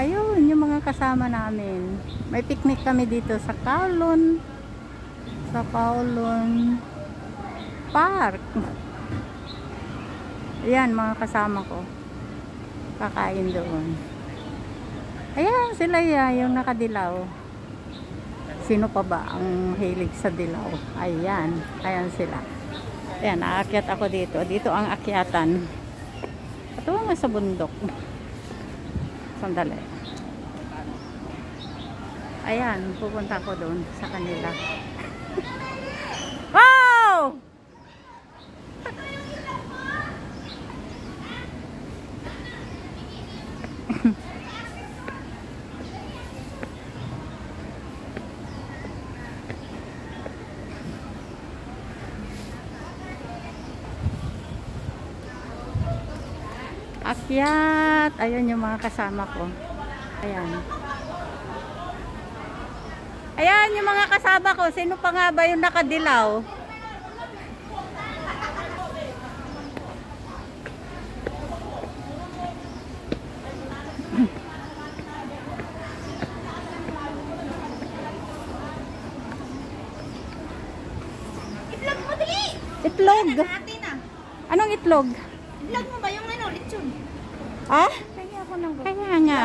Ayun, yung mga kasama namin. May picnic kami dito sa Kowloon. Sa Kowloon Park. Ayan, mga kasama ko. Kakain doon. Ayan, sila yung nakadilaw. Sino pa ba ang hilig sa dilaw? Ayan, ayan sila. Ayan, aakyat ako dito. Dito ang akyatan. Ito nga sa bundok. Sandali. Ayan, pupunta ko doon sa kanila. Wow! Akyat. Ayun yung mga kasama ko. Ayan. Ayan yung mga kasama ko. Sino pa nga ba yung nakadilaw? Itlog mo, dali! Itlog? Anong itlog? Itlog mo ba yung ano, lechon? Ha? Kaya ako nang Kaya nga.